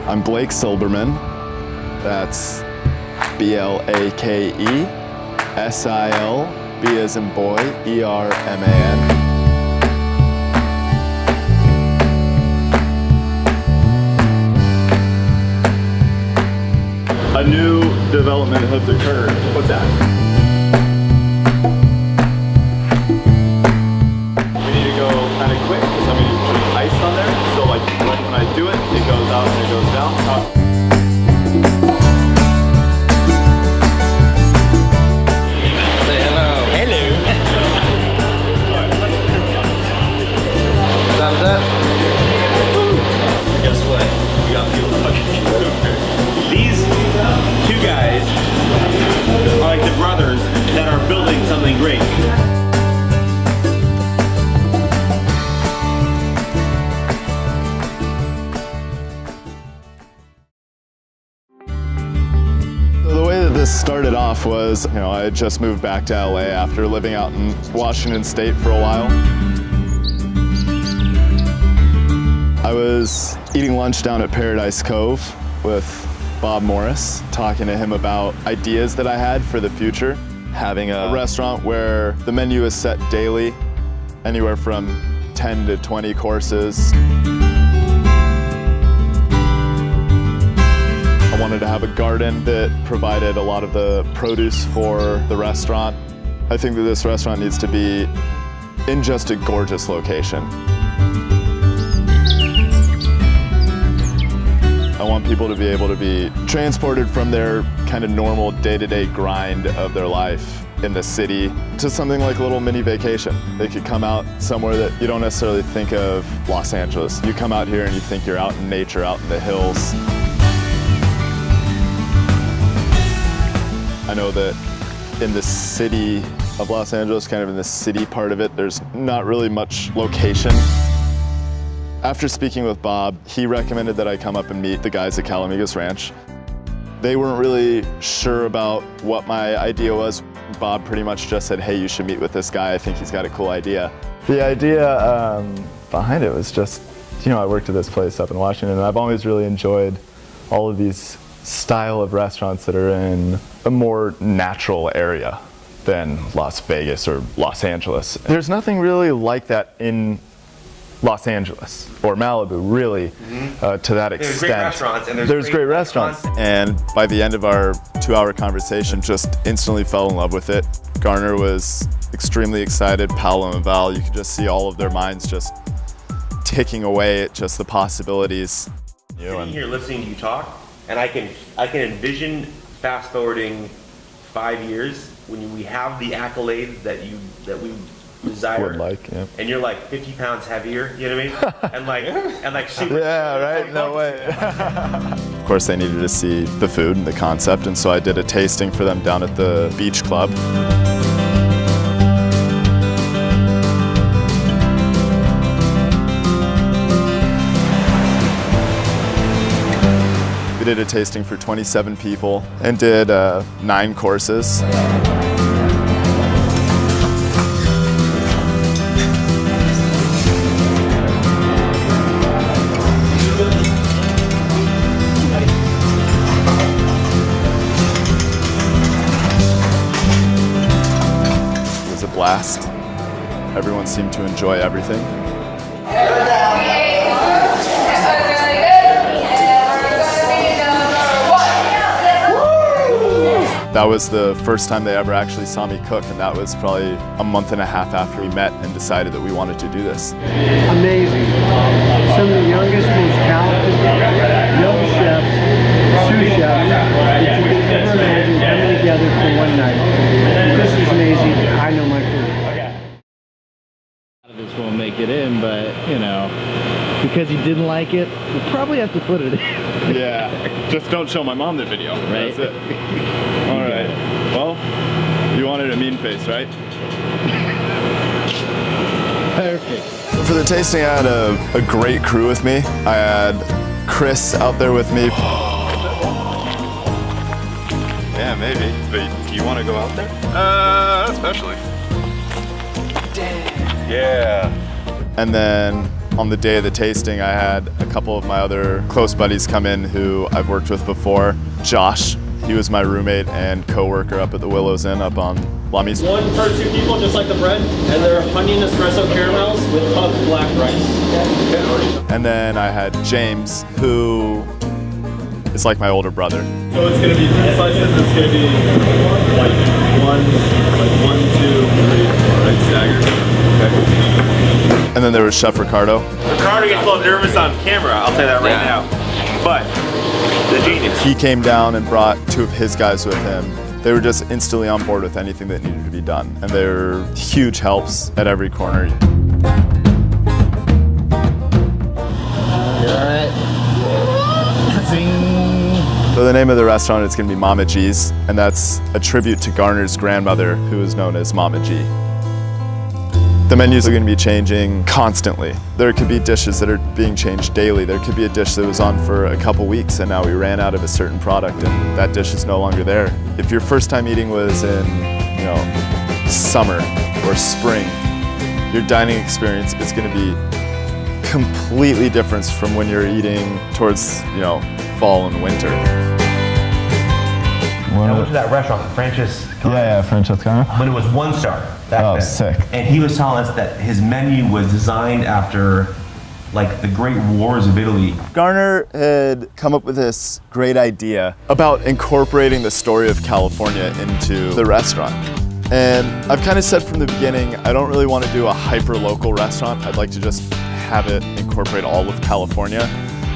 I'm Blake Silberman. That's B-L-A-K-E, S-I-L, B as in boy, E-R-M-A-N. A new development has occurred. What's that? We need to go kind of quick because I'm going to be putting ice on there. So like when I do it, it goes out and it goes down. Say hello. Hello. Thumbs up. Guess what? We got people fucking These two guys are like the brothers that are building something great. The way that this started off was, I had just moved back to LA after living out in Washington State for a while. I was eating lunch down at Paradise Cove with Bob Morris, talking to him about ideas that I had for the future. Having a restaurant where the menu is set daily, anywhere from 10 to 20 courses. I wanted to have a garden that provided a lot of the produce for the restaurant. I think that this restaurant needs to be in just a gorgeous location. I want people to be able to be transported from their kind of normal day-to-day grind of their life in the city to something like a little mini vacation. They could come out somewhere that you don't necessarily think of Los Angeles. You come out here and you think you're out in nature, out in the hills. I know that in the city of Los Angeles, kind of in the city part of it, there's not really much location. After speaking with Bob, he recommended that I come up and meet the guys at Calamigos Ranch. They weren't really sure about what my idea was. Bob pretty much just said, hey, you should meet with this guy. I think he's got a cool idea. The idea behind it was just, I worked at this place up in Washington, and I've always really enjoyed all of these style of restaurants that are in a more natural area than Las Vegas or Los Angeles. There's nothing really like that in Los Angeles or Malibu, really, to that extent. There's great restaurants, and there's great restaurants. And by the end of our 2-hour conversation, just instantly fell in love with it. Garner was extremely excited. Paolo and Val, you could just see all of their minds just ticking away at just the possibilities. Sitting here listening to you talk, and I can envision fast forwarding 5 years when we have the accolades that we desire, and you're like 50 pounds heavier, you know what I mean? and like super. Yeah, right. No way. Of course, they needed to see the food and the concept, and so I did a tasting for them down at the Beach Club. We did a tasting for 27 people and did 9 courses. Blast. Everyone seemed to enjoy everything. That was the first time they ever actually saw me cook, and that was probably a month and a half after we met and decided that we wanted to do this. Amazing. Some of the youngest, most talented young chefs, sous chefs that you could ever imagine coming together for one night. This is amazing. I know my food. This won't make it in, but because he didn't like it, we'll probably have to put it in. Yeah, just don't show my mom the video. Right. That's it. All right. Well, you wanted a mean face, right? Perfect. For the tasting, I had a great crew with me. I had Chris out there with me. Yeah, maybe. But you want to go out there? Especially. Yeah. And then On the day of the tasting, I had a couple of my other close buddies come in who I've worked with before. Josh, he was my roommate and co-worker up at the Willows Inn up on Lummies. One per two people, just like the bread, and they're onion espresso caramels with puffed black rice. And then I had James, who is like my older brother. So it's gonna be 3 slices. It's gonna be like one, 2, 3, 4, right? Staggered. Okay. And then there was Chef Ricardo. Ricardo gets a little nervous on camera, I'll say that right now. But the genius. He came down and brought 2 of his guys with him. They were just instantly on board with anything that needed to be done. And they're huge helps at every corner. So the name of the restaurant is going to be Mama G's, and that's a tribute to Garner's grandmother, who is known as Mama G. The menus are going to be changing constantly. There could be dishes that are being changed daily. There could be a dish that was on for a couple weeks and now we ran out of a certain product and that dish is no longer there. If your first time eating was in, summer or spring, your dining experience is going to be completely different from when you're eating towards, fall and winter. I went to that restaurant, Francis. Francis Garner. When it was 1 star. Back Oh, then. sick. And he was telling us that his menu was designed after like the great wars of Italy. Garner had come up with this great idea about incorporating the story of California into the restaurant. And I've kind of said from the beginning, I don't really want to do a hyper-local restaurant. I'd like to just have it incorporate all of California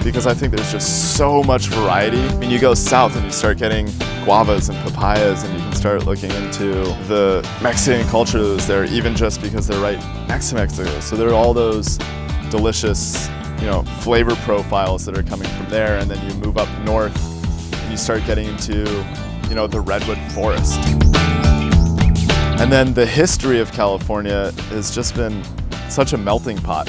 because I think there's just so much variety. I mean, you go south and you start getting guavas and papayas and you can start looking into the Mexican culture that was there, even just because they're right next to Mexico. So there are all those delicious, flavor profiles that are coming from there, and then you move up north and you start getting into, the redwood forest. And then the history of California has just been such a melting pot,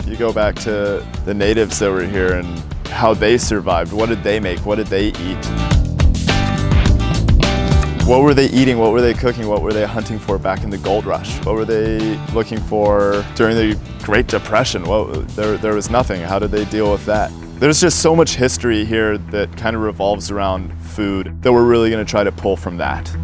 You go back to the natives that were here and how they survived. What did they make? What did they eat? What were they eating? What were they cooking? What were they hunting for back in the gold rush? What were they looking for during the Great Depression? There was nothing. How did they deal with that? There's just so much history here that kind of revolves around food that we're really going to try to pull from that.